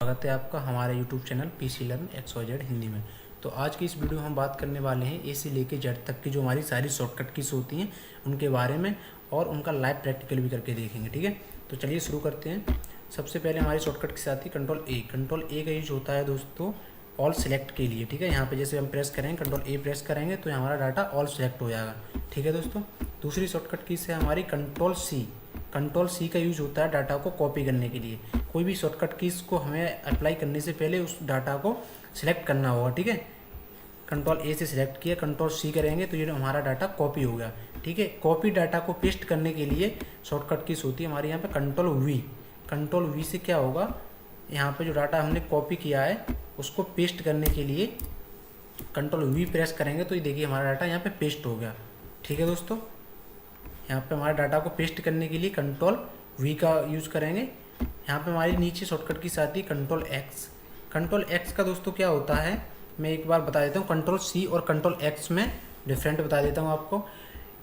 स्वागत है आपका हमारे YouTube channel PC learn XYZ Hindi में। तो आज की इस वीडियो में हम बात करने वाले हैं A से लेके Z तक की जो हमारी सारी शॉर्टकट कीज होती हैं उनके बारे में और उनका लाइव प्रैक्टिकल भी करके देखेंगे। ठीक है, तो चलिए शुरू करते हैं। सबसे पहले हमारी शॉर्टकट के साथ ही कंट्रोल ए का यूज होता है दोस्तों ऑल सेलेक्ट के लिए। ठीक है, यहाँ पे जैसे हम प्रेस करेंगे कंट्रोल ए प्रेस करेंगे तो हमारा डाटा ऑल सेलेक्ट हो जाएगा। ठीक है दोस्तों, दूसरी शॉर्टकट कीज है हमारी कंट्रोल सी का यूज होता है डाटा को कॉपी करने के लिए। कोई भी शॉर्टकट कीज को हमें अप्लाई करने से पहले उस डाटा को सिलेक्ट करना होगा। ठीक है, कंट्रोल ए से सिलेक्ट किया, कंट्रोल सी करेंगे तो ये हमारा डाटा कॉपी हो गया। ठीक है, कॉपी डाटा को पेस्ट करने के लिए शॉर्टकट कीज होती है हमारे यहाँ पे कंट्रोल वी से क्या होगा, यहाँ पे जो डाटा हमने कॉपी किया है उसको पेस्ट करने के लिए कंट्रोल वी प्रेस करेंगे तो ये देखिए हमारा डाटा यहाँ पे पेस्ट हो गया। ठीक है दोस्तों, यहाँ पे हमारे डाटा को पेस्ट करने के लिए कंट्रोल वी का यूज़ करेंगे। यहाँ पे हमारी नीचे शॉर्टकट की साथ ही कंट्रोल एक्स का दोस्तों क्या होता है मैं एक बार बता देता हूँ। कंट्रोल सी और कंट्रोल एक्स में डिफरेंट बता देता हूँ आपको।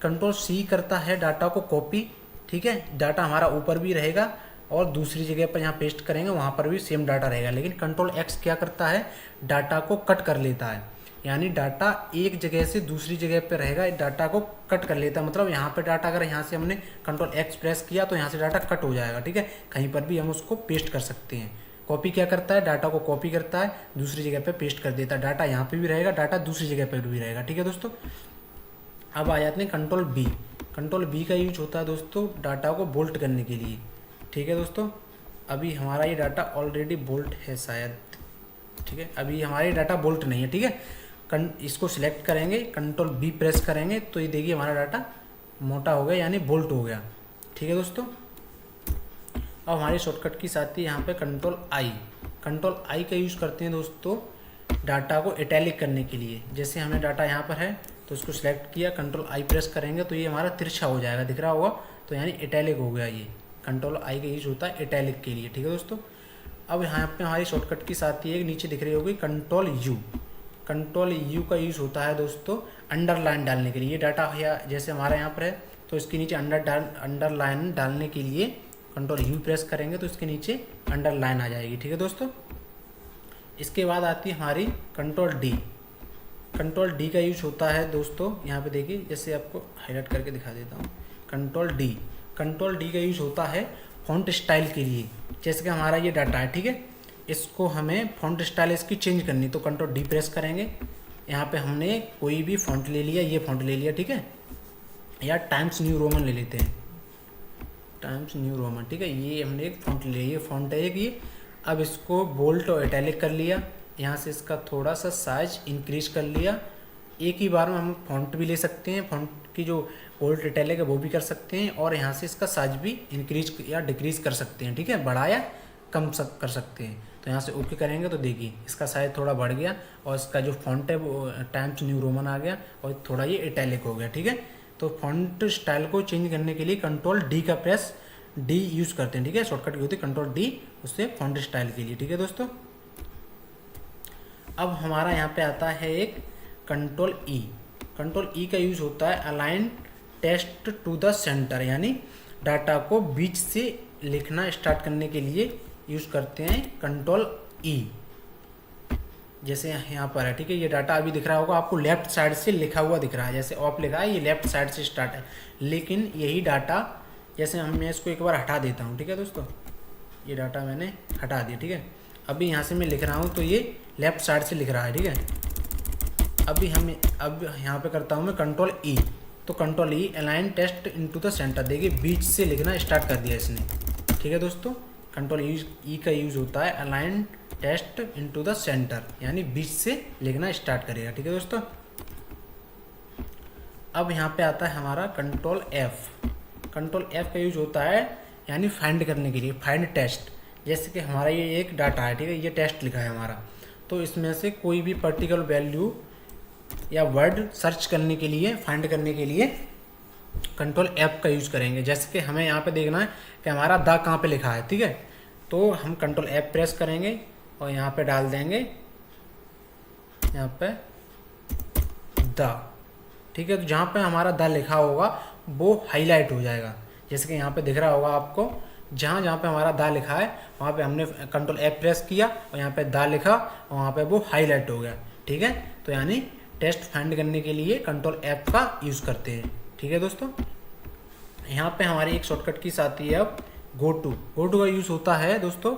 कंट्रोल सी करता है डाटा को कॉपी। ठीक है, डाटा हमारा ऊपर भी रहेगा और दूसरी जगह पर यहाँ पेस्ट करेंगे वहाँ पर भी सेम डाटा रहेगा। लेकिन कंट्रोल एक्स क्या करता है, डाटा को कट कर लेता है, यानी डाटा एक जगह से दूसरी जगह पे रहेगा, डाटा को कट कर लेता है। मतलब यहाँ पे डाटा अगर यहाँ से हमने कंट्रोल एक्स प्रेस किया तो यहाँ से डाटा कट हो जाएगा। ठीक है, कहीं पर भी हम उसको पेस्ट कर सकते हैं। कॉपी क्या करता है, डाटा को कॉपी करता है, दूसरी जगह पे पेस्ट कर देता है। डाटा यहाँ पे भी रहेगा, डाटा दूसरी जगह पर भी रहेगा। ठीक है दोस्तों, अब आ जाते हैं कंट्रोल बी का यूज होता है दोस्तों डाटा को बोल्ट करने के लिए। ठीक है दोस्तों, अभी हमारा ये डाटा ऑलरेडी बोल्ट है शायद। ठीक है, अभी हमारा डाटा बोल्ट नहीं है। ठीक है, इसको सिलेक्ट करेंगे, कंट्रोल बी प्रेस करेंगे तो ये देखिए हमारा डाटा मोटा हो गया यानी बोल्ट हो गया। ठीक है दोस्तों, अब हमारे शॉर्टकट की साथ ही यहाँ पे कंट्रोल आई का यूज़ करते हैं दोस्तों डाटा को इटैलिक करने के लिए। जैसे हमें डाटा यहाँ पर है तो इसको सिलेक्ट किया, कंट्रोल आई प्रेस करेंगे तो ये हमारा तिरछा हो जाएगा, दिख रहा होगा, तो यानी इटैलिक हो गया। ये कंट्रोल आई का यूज होता है इटैलिक के लिए। ठीक है दोस्तों, अब यहाँ पे हमारी शॉर्टकट की साथ ही एक नीचे दिख रही होगी कंट्रोल यू का यूज़ होता है दोस्तों अंडरलाइन डालने के लिए। ये डाटा या जैसे हमारा यहाँ पर है तो इसके नीचे अंडरलाइन डालने के लिए कंट्रोल यू प्रेस करेंगे तो इसके नीचे अंडरलाइन आ जाएगी। ठीक है दोस्तों, इसके बाद आती है हमारी कंट्रोल डी का यूज होता है दोस्तों। यहाँ पे देखिए जैसे आपको हाईलाइट करके दिखा देता हूँ। कंट्रोल डी का यूज होता है फॉन्ट स्टाइल के लिए। जैसे कि हमारा ये डाटा है, ठीक है, इसको हमें फॉन्ट स्टाइल इसकी चेंज करनी तो कंट्रोल डी प्रेस करेंगे। यहाँ पे हमने कोई भी फॉन्ट ले लिया, ये फॉन्ट ले लिया, ठीक है, या टाइम्स न्यू रोमन ले लेते हैं, टाइम्स न्यू रोमन। ठीक है, ये हमने एक फॉन्ट ले लिया, ये फॉन्ट है एक ये। अब इसको बोल्ट और इटैलिक कर लिया, यहाँ से इसका थोड़ा सा साइज इंक्रीज कर लिया। एक ही बार में हम फॉन्ट भी ले सकते हैं, फॉन्ट की जो बोल्ट इटैलिक है वो भी कर सकते हैं, और यहाँ से इसका साइज भी इंक्रीज या डिक्रीज कर सकते हैं। ठीक है, बड़ा या कम कर सकते हैं। तो यहाँ से ओके करेंगे तो देखिए इसका साइज थोड़ा बढ़ गया और इसका जो फॉन्ट है वो टाइम्स न्यू रोमन आ गया और थोड़ा ये इटैलिक हो गया। ठीक है, तो फॉन्ट स्टाइल को चेंज करने के लिए कंट्रोल डी यूज़ करते हैं। ठीक है, शॉर्टकट की होती है कंट्रोल डी, उससे फॉन्ट स्टाइल के लिए। ठीक है दोस्तों, अब हमारा यहाँ पे आता है एक कंट्रोल ई का यूज़ होता है align text to the centre, यानी डाटा को बीच से लिखना स्टार्ट करने के लिए यूज़ करते हैं कंट्रोल ई। जैसे यहाँ पर है, ठीक है, ये डाटा अभी दिख रहा होगा आपको लेफ्ट साइड से लिखा हुआ दिख रहा है, जैसे ऑफ लिखा है ये लेफ्ट साइड से स्टार्ट है। लेकिन यही डाटा जैसे मैं इसको एक बार हटा देता हूँ, ठीक है दोस्तों, ये डाटा मैंने हटा दिया। ठीक है, अभी यहाँ से मैं लिख रहा हूँ तो ये लेफ्ट साइड से लिख रहा है। ठीक है, अब यहाँ पे करता हूँ मैं कंट्रोल ई, तो control E align text into the centre, देखिए बीच से लिखना स्टार्ट कर दिया इसने। ठीक है दोस्तों, कंट्रोल ई का यूज़ होता है align text into the centre, यानी बीच से लिखना स्टार्ट करेगा। ठीक है दोस्तों, अब यहाँ पे आता है हमारा कंट्रोल एफ का यूज होता है यानी फाइंड करने के लिए, फाइंड टेक्स्ट। जैसे कि हमारा ये एक डाटा है, ठीक है, ये टेक्स्ट लिखा है हमारा, तो इसमें से कोई भी पर्टिकुलर वैल्यू या वर्ड सर्च करने के लिए, फाइंड करने के लिए कंट्रोल एफ का यूज करेंगे। जैसे कि हमें यहाँ पे देखना है कि हमारा द कहाँ पे लिखा है, ठीक है, तो हम कंट्रोल एफ प्रेस करेंगे और यहाँ पे डाल देंगे यहाँ पे द। ठीक है, तो जहाँ पे हमारा द लिखा होगा वो हाईलाइट हो जाएगा। जैसे कि यहाँ पे दिख रहा होगा आपको जहाँ जहाँ पे हमारा दा लिखा है वहाँ पे हमने कंट्रोल F प्रेस किया और यहाँ पे दा लिखा और वहाँ पे वो हाईलाइट हो गया। ठीक है, तो यानी टेस्ट फाइंड करने के लिए कंट्रोल F का यूज़ करते हैं। ठीक है दोस्तों, यहाँ पे हमारी एक शॉर्टकट कीज आती है अब गो टू का यूज़ होता है दोस्तों,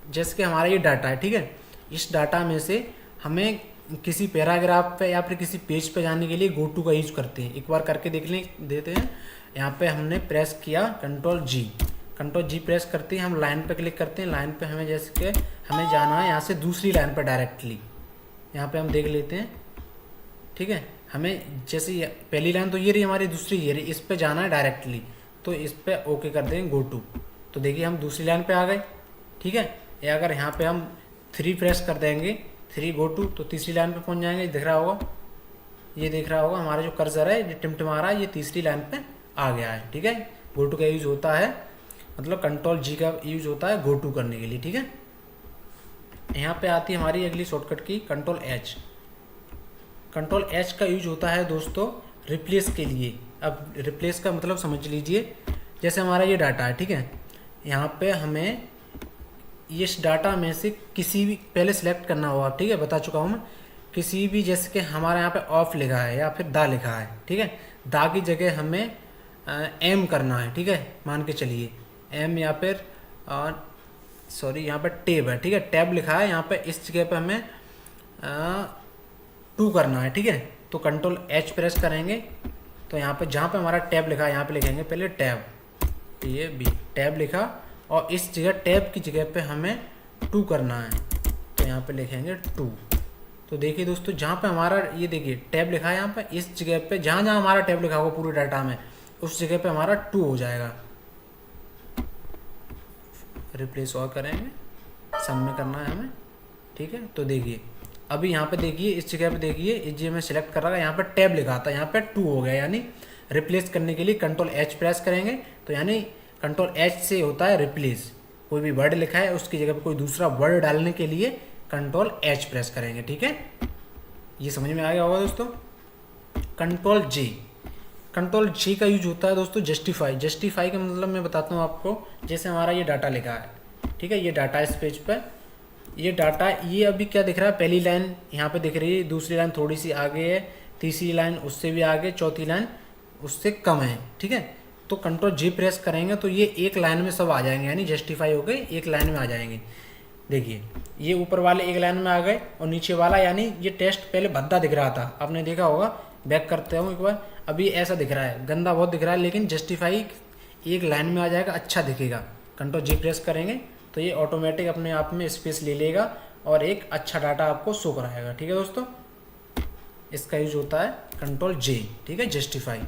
जैसे कि हमारा ये डाटा है। ठीक है, इस डाटा में से हमें किसी पैराग्राफ पे या फिर किसी पेज पे जाने के लिए गो टू का यूज़ करते हैं। एक बार करके देते हैं। यहाँ पे हमने प्रेस किया कंट्रोल जी प्रेस करते हैं, हम लाइन पे क्लिक करते हैं। लाइन पे हमें जैसे कि हमें जाना है यहाँ से दूसरी लाइन पर डायरेक्टली, यहाँ पे हम देख लेते हैं। ठीक है, हमें जैसे पहली लाइन तो ये रही हमारी, दूसरी ये रही, इस पे जाना है डायरेक्टली, तो इस पे ओके कर देंगे गो टू। तो देखिए हम दूसरी लाइन पे आ गए। ठीक है, या अगर यहाँ पे हम 3 प्रेस कर देंगे, 3 गो टू, तो तीसरी लाइन पे पहुँच जाएंगे। दिख रहा होगा, ये दिख रहा होगा हमारा जो कर्सर है ये टिमटिमा रहा है, ये तीसरी लाइन पे आ गया है। ठीक है, गो टू का यूज़ होता है, मतलब कंट्रोल जी का यूज़ होता है गो टू करने के लिए। ठीक है, यहाँ पे आती है हमारी अगली शॉर्टकट की कंट्रोल एच का यूज होता है दोस्तों रिप्लेस के लिए। अब रिप्लेस का मतलब समझ लीजिए, जैसे हमारा ये डाटा है। ठीक है, यहाँ पे हमें इस डाटा में से किसी भी पहले सिलेक्ट करना होगा। ठीक है, बता चुका हूँ मैं, किसी भी, जैसे कि हमारे यहाँ पे ऑफ लिखा है या फिर दा लिखा है। ठीक है, दा की जगह हमें एम करना है। ठीक है, मान के चलिए एम, या फिर सॉरी यहाँ पे टैब है। ठीक है, टैब लिखा है यहाँ पे, इस जगह पे हमें 2 करना है। ठीक है, तो कंट्रोल H प्रेस करेंगे तो यहाँ पे जहाँ पे हमारा टैब लिखा है यहाँ पे लिखेंगे पहले टैब, टैब लिखा, और इस जगह टैब की जगह पे हमें 2 करना है, तो यहाँ पे लिखेंगे 2। तो देखिए दोस्तों, जहाँ पे हमारा ये देखिए टैब लिखा है यहाँ पे, इस जगह पे जहाँ जहाँ हमारा टैब लिखा होगा पूरे डाटा में, उस जगह पे हमारा 2 हो जाएगा। रिप्लेस और करेंगे, सब में करना है हमें। ठीक है, तो देखिए अभी यहाँ पे देखिए, इस जगह पे देखिए, इस जगह में सिलेक्ट कर रहा है, यहाँ पे टैब लिखा था, यहाँ पे 2 हो गया। यानी रिप्लेस करने के लिए कंट्रोल H प्रेस करेंगे, तो यानी कंट्रोल H से होता है रिप्लेस। कोई भी वर्ड लिखा है उसकी जगह पे कोई दूसरा वर्ड डालने के लिए कंट्रोल H प्रेस करेंगे। ठीक है, ये समझ में आ गया होगा दोस्तों। कंट्रोल G का यूज होता है दोस्तों जस्टिफाई का मतलब मैं बताता हूँ आपको। जैसे हमारा ये डाटा लिखा है, ठीक है, ये डाटा इस पेज पर, ये डाटा, ये अभी क्या दिख रहा है, पहली लाइन यहाँ पे दिख रही है, दूसरी लाइन थोड़ी सी आगे है, तीसरी लाइन उससे भी आगे, चौथी लाइन उससे कम है। ठीक है, तो कंट्रोल G प्रेस करेंगे तो ये एक लाइन में सब आ जाएंगे, यानी जस्टिफाई हो गए, एक लाइन में आ जाएंगे। देखिए ये ऊपर वाले एक लाइन में आ गए, और नीचे वाला, यानी ये टेस्ट पहले भद्दा दिख रहा था, आपने देखा होगा, बैक करते हो एक बार, अभी ऐसा दिख रहा है, गंदा बहुत दिख रहा है, लेकिन जस्टिफाई एक लाइन में आ जाएगा, अच्छा दिखेगा। कंट्रोल G प्रेस करेंगे तो ये ऑटोमेटिक अपने आप में स्पेस ले लेगा और एक अच्छा डाटा आपको शो कराएगा। ठीक है दोस्तों, इसका यूज होता है कंट्रोल J। ठीक है, जस्टिफाई।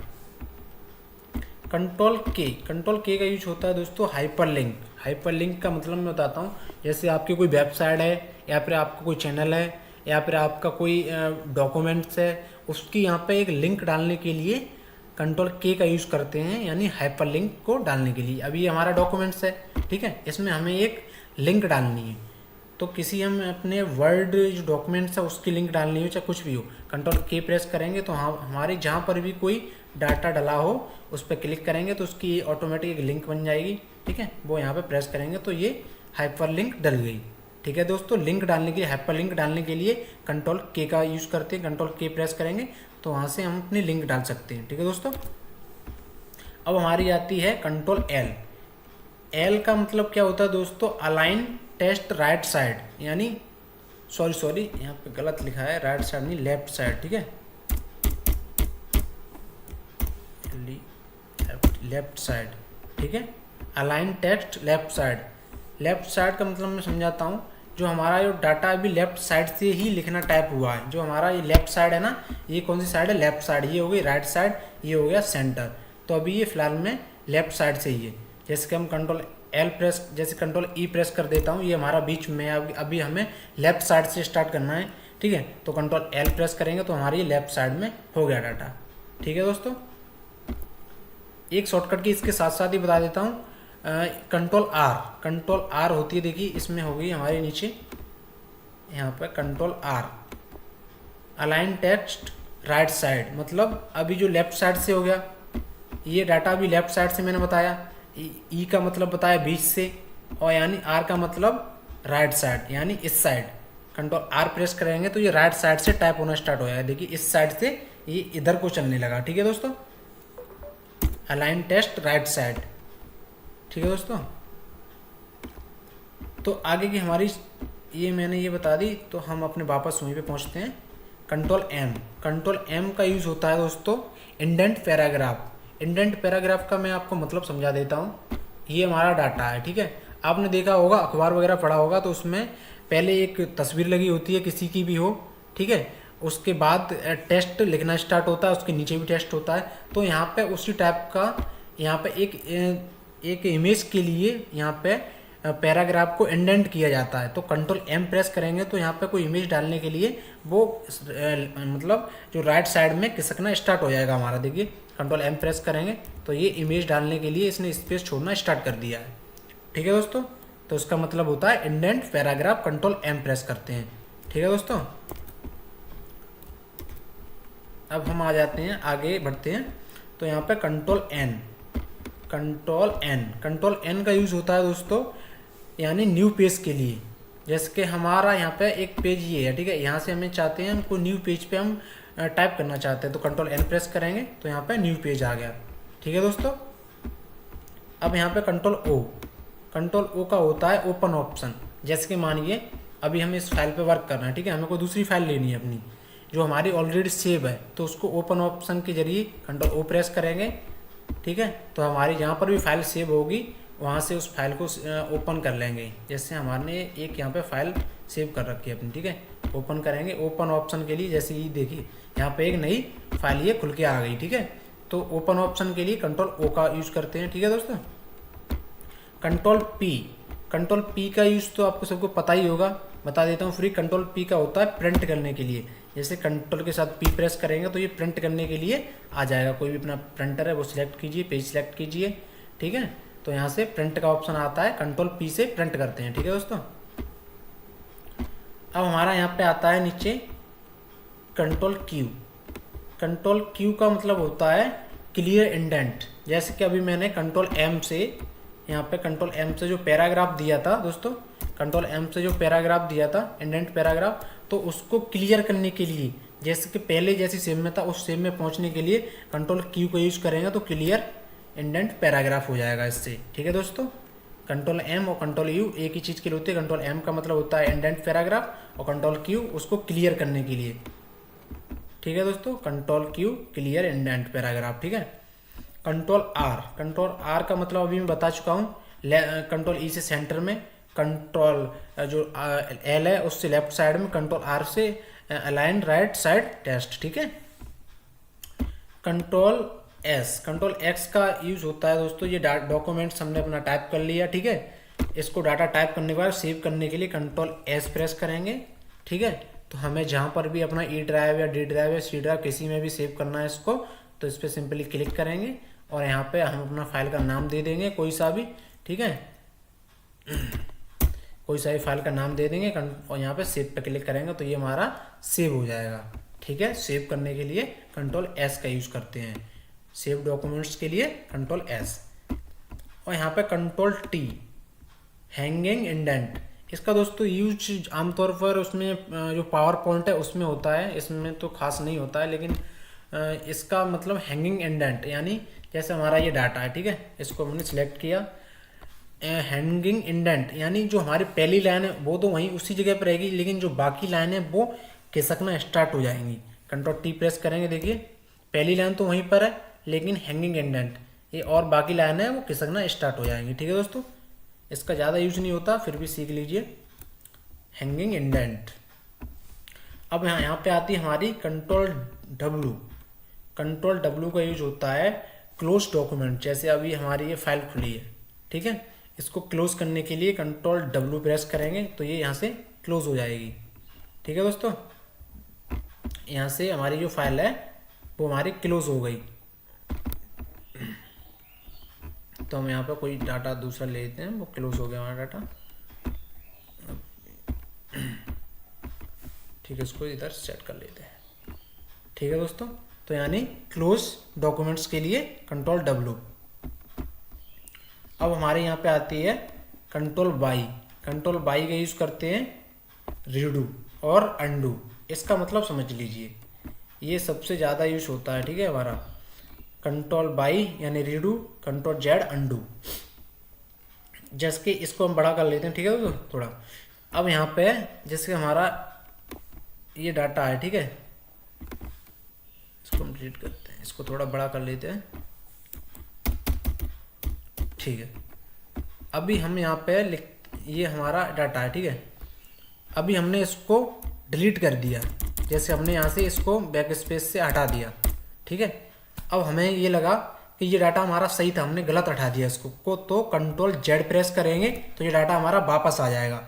कंट्रोल के का यूज होता है दोस्तों हाइपरलिंक का मतलब मैं बताता हूँ। जैसे आपकी कोई वेबसाइट है, या फिर आपका कोई चैनल है, या फिर आपका कोई डॉक्यूमेंट्स है, उसकी यहाँ पे एक लिंक डालने के लिए कंट्रोल के का यूज़ करते हैं, यानी हाइपरलिंक को डालने के लिए। अभी हमारा डॉक्यूमेंट्स है, ठीक है, इसमें हमें एक लिंक डालनी है, तो किसी हम अपने वर्ड जो डॉक्यूमेंट्स है उसकी लिंक डालनी हो, चाहे कुछ भी हो, कंट्रोल के प्रेस करेंगे तो हाँ, हमारे जहाँ पर भी कोई डाटा डला हो उस पर क्लिक करेंगे तो उसकी ऑटोमेटिक एक लिंक बन जाएगी। ठीक है, वो यहाँ पे प्रेस करेंगे तो ये हाइपरलिंक डल गई। ठीक है दोस्तों, लिंक डालने के लिए, हाइपरलिंक डालने के लिए कंट्रोल के का यूज़ करते हैं। कंट्रोल के प्रेस करेंगे तो वहाँ से हम अपनी लिंक डाल सकते हैं। ठीक है दोस्तों, अब हमारी आती है कंट्रोल एल का मतलब क्या होता है दोस्तों, अलाइन टेस्ट राइट साइड, यानी सॉरी यहाँ पे गलत लिखा है, राइट साइड नहीं, लेफ्ट साइड। ठीक है, लेफ्ट साइड। ठीक है, अलाइन टेक्स्ट लेफ्ट साइड का मतलब मैं समझाता हूँ। जो हमारा जो डाटा अभी लेफ्ट साइड से ही लिखना टाइप हुआ है, जो हमारा ये लेफ्ट साइड है ना, ये कौन सी साइड है, लेफ्ट साइड, ये हो गई राइट साइड, ये हो गया सेंटर। तो अभी ये फिलहाल में लेफ्ट साइड से ही है। जैसे कि हम कंट्रोल एल प्रेस, जैसे कंट्रोल ई प्रेस कर देता हूँ, ये हमारा बीच में, अभी हमें लेफ्ट साइड से स्टार्ट करना है। ठीक है, तो कंट्रोल एल प्रेस करेंगे तो हमारी लेफ्ट साइड में हो गया डाटा। ठीक है दोस्तों, एक शॉर्टकट की इसके साथ साथ ही बता देता हूँ, कंट्रोल आर होती है, देखिए इसमें हो गई हमारे नीचे यहाँ पर control R, align text right side, मतलब अभी जो लेफ्ट साइड से हो गया, ये डाटा अभी लेफ्ट साइड से मैंने बताया, ई का मतलब बताया बीच से, और यानी आर का मतलब राइट साइड यानी इस साइड। कंट्रोल आर प्रेस करेंगे तो ये राइट साइड से टाइप होना स्टार्ट हो जाएगा। देखिए इस साइड से ये इधर को चलने लगा। ठीक है दोस्तों, अलाइन टेस्ट राइट साइड। ठीक है दोस्तों, तो आगे की हमारी ये मैंने ये बता दी, तो हम अपने वापस वहीं पे पहुंचते हैं। कंट्रोल एम, कंट्रोल एम का यूज़ होता है दोस्तों इंडेंट पैराग्राफ। इंडेंट पैराग्राफ का मैं आपको मतलब समझा देता हूँ। ये हमारा डाटा है, ठीक है। आपने देखा होगा, अखबार वगैरह पढ़ा होगा, तो उसमें पहले एक तस्वीर लगी होती है किसी की भी हो, ठीक है। उसके बाद टेस्ट लिखना स्टार्ट होता है, उसके नीचे भी टेस्ट होता है। तो यहाँ पे उसी टाइप का यहाँ पे एक इमेज के लिए यहाँ पे पैराग्राफ को इंडेंट किया जाता है। तो कंट्रोल एम प्रेस करेंगे तो यहाँ पे कोई इमेज डालने के लिए वो मतलब जो राइट साइड में खिसकना स्टार्ट हो जाएगा हमारा। देखिए कंट्रोल एम प्रेस करेंगे तो ये इमेज डालने के लिए इसने स्पेस छोड़ना स्टार्ट कर दिया है। ठीक है दोस्तों, तो इसका मतलब होता है indent paragraph, control M press करते हैं। ठीक है दोस्तों, अब हम आ जाते हैं, आगे बढ़ते हैं। तो यहाँ पे कंट्रोल एन, कंट्रोल एन का यूज होता है दोस्तों यानी न्यू पेज के लिए। जैसे कि हमारा यहाँ पे एक पेज ये है, ठीक है, यहाँ से हमें चाहते हैं हमको न्यू पेज पे हम टाइप करना चाहते हैं, तो कंट्रोल एन प्रेस करेंगे तो यहाँ पे न्यू पेज आ गया। ठीक है दोस्तों, अब यहाँ पे कंट्रोल ओ का होता है ओपन ऑप्शन। जैसे कि मानिए अभी हमें इस फाइल पे वर्क करना है, ठीक है, हमें कोई दूसरी फाइल लेनी है अपनी जो हमारी ऑलरेडी सेव है, तो उसको ओपन ऑप्शन के जरिए कंट्रोल ओ प्रेस करेंगे। ठीक है, तो हमारी जहाँ पर भी फाइल सेव होगी वहाँ से उस फाइल को ओपन कर लेंगे। जैसे हमारे एक यहाँ पे फाइल सेव कर रखी है अपनी, ठीक है, ओपन करेंगे। ओपन ऑप्शन के लिए जैसे ये देखिए यहाँ पे एक नई फाइल ये खुल के आ गई। ठीक है, तो ओपन ऑप्शन के लिए कंट्रोल ओ का यूज करते हैं। ठीक है दोस्तों, कंट्रोल पी का यूज तो आपको सबको पता ही होगा, बता देता हूँ फ्री। कंट्रोल पी का होता है प्रिंट करने के लिए। जैसे कंट्रोल के साथ पी प्रेस करेंगे तो ये प्रिंट करने के लिए आ जाएगा। कोई भी अपना प्रिंटर है वो सिलेक्ट कीजिए, पेज सिलेक्ट कीजिए, ठीक है, तो यहाँ से प्रिंट का ऑप्शन आता है, कंट्रोल पी से प्रिंट करते हैं। ठीक है दोस्तों, अब हमारा यहाँ पे आता है नीचे कंट्रोल क्यू का मतलब होता है क्लियर इंडेंट। जैसे कि अभी मैंने कंट्रोल एम से यहाँ पे कंट्रोल एम से जो पैराग्राफ दिया था दोस्तों, कंट्रोल एम से जो पैराग्राफ दिया था इंडेंट पैराग्राफ, तो उसको क्लियर करने के लिए जैसे कि पहले जैसी सेम में था उस सेम में पहुंचने के लिए कंट्रोल क्यू को यूज करेंगे तो क्लियर इंडेंट पैराग्राफ हो जाएगा इससे। ठीक है दोस्तों, कंट्रोल एम और कंट्रोल यू एक ही चीज़ के लिए होते हैं। कंट्रोल एम का मतलब होता है इंडेंट पैराग्राफ और कंट्रोल क्यू उसको क्लियर करने के लिए। ठीक है दोस्तों, control Q clear indent paragraph. ठीक है, कंट्रोल आर का मतलब अभी मैं बता चुका हूँ। कंट्रोल ई से सेंटर में, कंट्रोल जो एल है उससे लेफ्ट साइड में, कंट्रोल आर से अलाइन राइट साइड टेस्ट। ठीक है, कंट्रोल एक्स का यूज होता है दोस्तों, ये डॉक्यूमेंट्स हमने अपना टाइप कर लिया, ठीक है, इसको डाटा टाइप करने के बाद सेव करने के लिए कंट्रोल एस प्रेस करेंगे। ठीक है, तो हमें जहाँ पर भी अपना ई ड्राइव या डी ड्राइव या सी ड्राइव किसी में भी सेव करना है इसको, तो इस पर सिंपली क्लिक करेंगे और यहाँ पे हम अपना फाइल का नाम दे देंगे कोई सा भी। ठीक है, कोई सा भी फाइल का नाम दे देंगे और यहाँ पे सेव पे क्लिक करेंगे तो ये हमारा सेव हो जाएगा। ठीक है, सेव करने के लिए कंट्रोल एस का यूज करते हैं, सेव डॉक्यूमेंट्स के लिए कंट्रोल एस। और यहाँ पे कंट्रोल टी हैंगिंग इंडेंट, इसका दोस्तों यूज आमतौर पर उसमें जो पावर पॉइंट है उसमें होता है, इसमें तो खास नहीं होता है, लेकिन इसका मतलब हैंगिंग इंडेंट यानी जैसे हमारा ये डाटा है, ठीक है, इसको हमने सिलेक्ट किया, हैंगिंग इंडेंट यानी जो हमारी पहली लाइन है वो तो वहीं उसी जगह पर रहेगी, लेकिन जो बाकी लाइन है वो खिसकना स्टार्ट हो जाएंगी। कंट्रोल टी प्रेस करेंगे, देखिए पहली लाइन तो वहीं पर है लेकिन हैंगिंग इंडेंट ये और बाकी लाइन है वो खिसकना स्टार्ट हो जाएंगी। ठीक है दोस्तों, इसका ज़्यादा यूज नहीं होता, फिर भी सीख लीजिए हैंगिंग इंडेंट। अब यहाँ पे आती है हमारी कंट्रोल डब्ल्यू का यूज होता है क्लोज डॉक्यूमेंट। जैसे अभी हमारी ये फाइल खुली है, ठीक है, इसको क्लोज करने के लिए कंट्रोल डब्ल्यू प्रेस करेंगे तो ये यहाँ से क्लोज हो जाएगी। ठीक है दोस्तों, यहाँ से हमारी जो फाइल है वो हमारी क्लोज हो गई। तो हम यहाँ पे कोई डाटा दूसरा ले लेते हैं, वो क्लोज हो गया हमारा डाटा। ठीक है, इसको इधर सेट कर लेते हैं। ठीक है दोस्तों, तो यानी क्लोज डॉक्यूमेंट्स के लिए कंट्रोल डब्ल्यू। अब हमारे यहाँ पे आती है कंट्रोल बाई। कंट्रोल बाई का यूज़ करते हैं रीडू और अंडू। इसका मतलब समझ लीजिए, ये सबसे ज़्यादा यूज होता है, ठीक है, हमारा कंट्रोल बाई यानी रीडू, कंट्रोल जेड अंडू। जैसे कि इसको हम बड़ा कर लेते हैं, ठीक है, तो थोड़ा। अब यहाँ पे जैसे हमारा ये डाटा है, ठीक है, इसको हम डिलीट करते हैं, इसको थोड़ा बड़ा कर लेते हैं, ठीक है। अभी हम यहाँ पे ये हमारा डाटा है, ठीक है। अभी हमने इसको डिलीट कर दिया, जैसे हमने यहाँ से इसको बैक स्पेस से हटा दिया, ठीक है। अब हमें ये लगा कि ये डाटा हमारा सही था, हमने गलत हटा दिया इसको को, तो कंट्रोल जेड प्रेस करेंगे तो ये डाटा हमारा वापस आ जाएगा,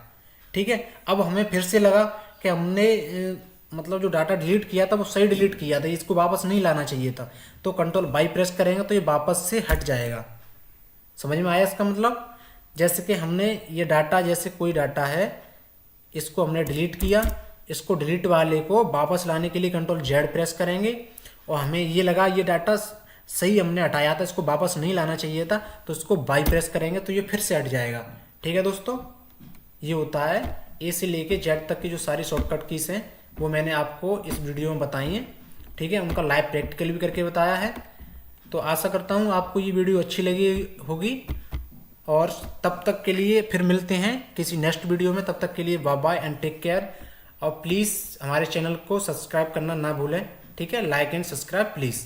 ठीक है। अब हमें फिर से लगा कि हमने मतलब जो डाटा डिलीट किया था वो सही डिलीट किया था, इसको वापस नहीं लाना चाहिए था, तो कंट्रोल बाई प्रेस करेंगे तो ये वापस से हट जाएगा। समझ में आया इसका मतलब? जैसे कि हमने ये डाटा, जैसे कोई डाटा है, इसको हमने डिलीट किया, इसको डिलीट वाले को वापस लाने के लिए कंट्रोल जेड प्रेस करेंगे, और हमें ये लगा ये डाटा सही हमने हटाया था, इसको वापस नहीं लाना चाहिए था, तो इसको बाई प्रेस करेंगे तो ये फिर से हट जाएगा, ठीक है दोस्तों। ये होता है ए से लेके जेड तक की जो सारी शॉर्टकट कीज हैं वो मैंने आपको इस वीडियो में बताई हैं, ठीक है। उनका लाइव प्रैक्टिकल भी करके बताया है। तो आशा करता हूँ आपको ये वीडियो अच्छी लगी होगी, और तब तक के लिए फिर मिलते हैं किसी नेक्स्ट वीडियो में। तब तक के लिए bye bye and take care. और प्लीज़ हमारे चैनल को सब्सक्राइब करना ना भूलें, ठीक है, लाइक एंड सब्सक्राइब प्लीज़।